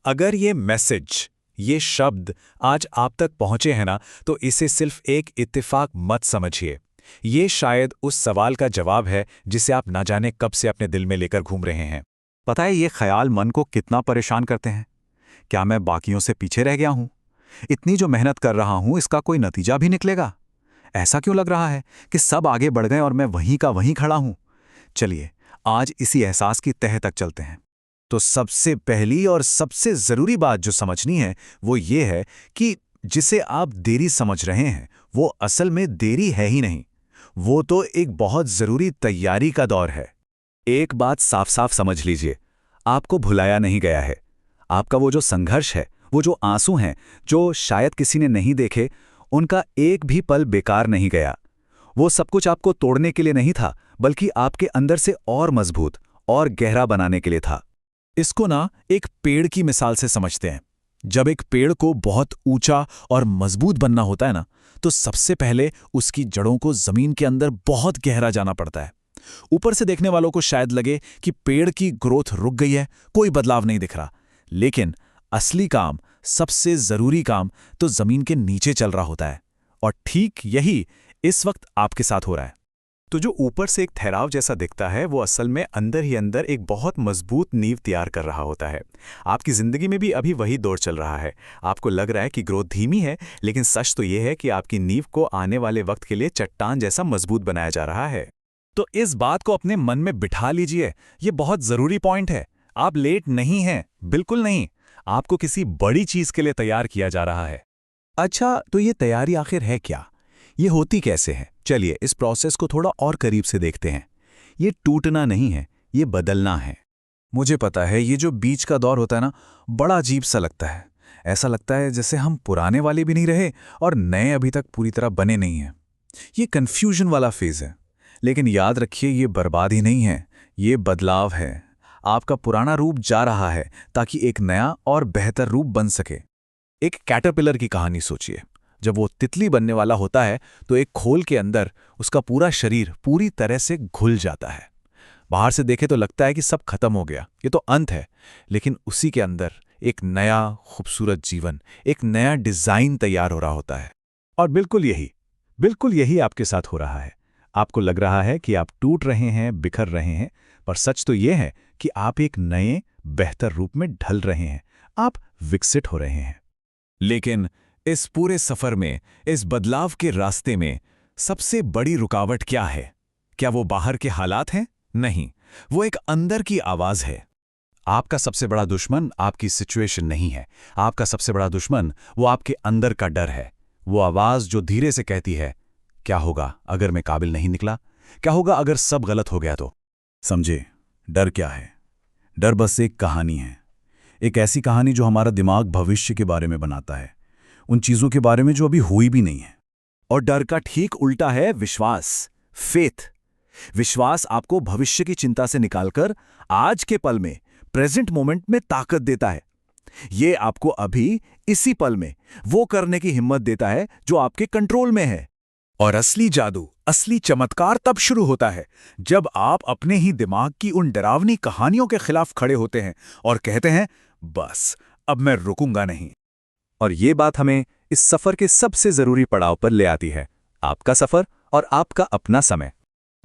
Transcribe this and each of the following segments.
अगर ये मैसेज, ये शब्द आज आप तक पहुंचे हैं ना, तो इसे सिर्फ एक इत्तेफाक मत समझिए। ये शायद उस सवाल का जवाब है जिसे आप ना जाने कब से अपने दिल में लेकर घूम रहे हैं। पता है ये ख्याल मन को कितना परेशान करते हैं? क्या मैं बाकियों से पीछे रह गया हूं? इतनी जो मेहनत कर रहा हूं, इसका कोई नतीजा भी निकलेगा? ऐसा क्यों लग रहा है कि सब आगे बढ़ गए और मैं वहीं का वहीं खड़ा हूं? चलिए, आज इसी एहसास की तह तक चलते हैं। तो सबसे पहली और सबसे ज़रूरी बात जो समझनी है वो ये है कि जिसे आप देरी समझ रहे हैं वो असल में देरी है ही नहीं। वो तो एक बहुत ज़रूरी तैयारी का दौर है। एक बात साफ साफ समझ लीजिए, आपको भुलाया नहीं गया है। आपका वो जो संघर्ष है, वो जो आंसू हैं, जो शायद किसी ने नहीं देखे, उनका एक भी पल बेकार नहीं गया। वो सब कुछ आपको तोड़ने के लिए नहीं था, बल्कि आपके अंदर से और मजबूत और गहरा बनाने के लिए था। इसको ना एक पेड़ की मिसाल से समझते हैं। जब एक पेड़ को बहुत ऊंचा और मजबूत बनना होता है ना, तो सबसे पहले उसकी जड़ों को जमीन के अंदर बहुत गहरा जाना पड़ता है। ऊपर से देखने वालों को शायद लगे कि पेड़ की ग्रोथ रुक गई है, कोई बदलाव नहीं दिख रहा, लेकिन असली काम, सबसे जरूरी काम तो जमीन के नीचे चल रहा होता है। और ठीक यही इस वक्त आपके साथ हो रहा है। तो जो ऊपर से एक ठहराव जैसा दिखता है, वो असल में अंदर ही अंदर एक बहुत मजबूत नींव तैयार कर रहा होता है। आपकी ज़िंदगी में भी अभी वही दौर चल रहा है। आपको लग रहा है कि ग्रोथ धीमी है, लेकिन सच तो ये है कि आपकी नींव को आने वाले वक्त के लिए चट्टान जैसा मजबूत बनाया जा रहा है। तो इस बात को अपने मन में बिठा लीजिए, ये बहुत ज़रूरी पॉइंट है। आप लेट नहीं हैं, बिल्कुल नहीं। आपको किसी बड़ी चीज़ के लिए तैयार किया जा रहा है। अच्छा, तो ये तैयारी आखिर है क्या? ये होती कैसे है? चलिए इस प्रोसेस को थोड़ा और करीब से देखते हैं। ये टूटना नहीं है, ये बदलना है। मुझे पता है ये जो बीच का दौर होता है ना, बड़ा अजीब सा लगता है। ऐसा लगता है जैसे हम पुराने वाले भी नहीं रहे और नए अभी तक पूरी तरह बने नहीं हैं। ये कन्फ्यूजन वाला फेज है। लेकिन याद रखिए, ये बर्बादी नहीं है, ये बदलाव है। आपका पुराना रूप जा रहा है ताकि एक नया और बेहतर रूप बन सके। एक कैटरपिलर की कहानी सोचिए। जब वो तितली बनने वाला होता है तो एक खोल के अंदर उसका पूरा शरीर पूरी तरह से घुल जाता है। बाहर से देखे तो लगता है कि सब खत्म हो गया, ये तो अंत है। लेकिन उसी के अंदर एक नया खूबसूरत जीवन, एक नया डिजाइन तैयार हो रहा होता है। और बिल्कुल यही आपके साथ हो रहा है। आपको लग रहा है कि आप टूट रहे हैं, बिखर रहे हैं, पर सच तो ये है कि आप एक नए बेहतर रूप में ढल रहे हैं। आप विकसित हो रहे हैं। लेकिन इस पूरे सफर में, इस बदलाव के रास्ते में सबसे बड़ी रुकावट क्या है? क्या वो बाहर के हालात हैं? नहीं, वो एक अंदर की आवाज है। आपका सबसे बड़ा दुश्मन आपकी सिचुएशन नहीं है। आपका सबसे बड़ा दुश्मन वो आपके अंदर का डर है। वो आवाज जो धीरे से कहती है, क्या होगा अगर मैं काबिल नहीं निकला? क्या होगा अगर सब गलत हो गया तो? समझे, डर क्या है? डर बस एक कहानी है। एक ऐसी कहानी जो हमारा दिमाग भविष्य के बारे में बनाता है, उन चीजों के बारे में जो अभी हुई भी नहीं है। और डर का ठीक उल्टा है विश्वास, फेथ। विश्वास आपको भविष्य की चिंता से निकालकर आज के पल में, प्रेजेंट मोमेंट में ताकत देता है। ये आपको अभी इसी पल में वो करने की हिम्मत देता है जो आपके कंट्रोल में है। और असली जादू, असली चमत्कार तब शुरू होता है जब आप अपने ही दिमाग की उन डरावनी कहानियों के खिलाफ खड़े होते हैं और कहते हैं, बस अब मैं रुकूंगा नहीं। और ये बात हमें इस सफर के सबसे जरूरी पड़ाव पर ले आती है, आपका सफर और आपका अपना समय।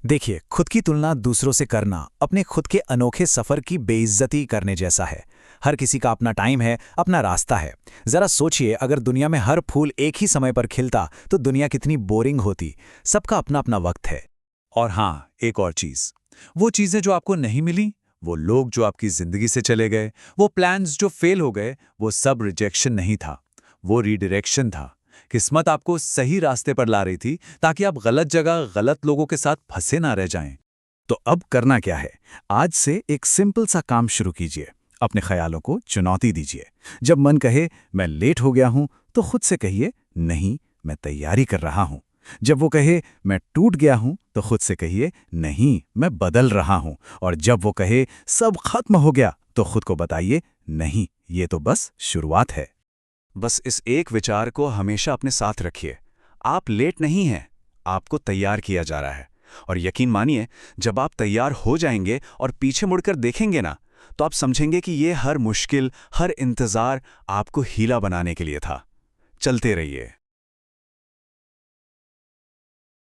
देखिए, खुद की तुलना दूसरों से करना अपने खुद के अनोखे सफर की बेइज्जती करने जैसा है। हर किसी का अपना टाइम है, अपना रास्ता है। जरा सोचिए, अगर दुनिया में हर फूल एक ही समय पर खिलता तो दुनिया कितनी बोरिंग होती। सबका अपना अपना वक्त है। और हाँ, एक और चीज, वो चीजें जो आपको नहीं मिली, वो लोग जो आपकी जिंदगी से चले गए, वो प्लान्स जो फेल हो गए, वो सब रिजेक्शन नहीं था, वो रीडायरेक्शन था। किस्मत आपको सही रास्ते पर ला रही थी ताकि आप गलत जगह, गलत लोगों के साथ फंसे ना रह जाएं। तो अब करना क्या है? आज से एक सिंपल सा काम शुरू कीजिए। अपने ख्यालों को चुनौती दीजिए। जब मन कहे मैं लेट हो गया हूं, तो खुद से कहिए, नहीं, मैं तैयारी कर रहा हूं। जब वो कहे मैं टूट गया हूं, तो खुद से कहिए, नहीं, मैं बदल रहा हूं। और जब वो कहे सब खत्म हो गया, तो खुद को बताइए, नहीं, ये तो बस शुरुआत है। बस इस एक विचार को हमेशा अपने साथ रखिए। आप लेट नहीं हैं, आपको तैयार किया जा रहा है। और यकीन मानिए, जब आप तैयार हो जाएंगे और पीछे मुड़कर देखेंगे ना, तो आप समझेंगे कि ये हर मुश्किल, हर इंतज़ार आपको हीला बनाने के लिए था। चलते रहिए।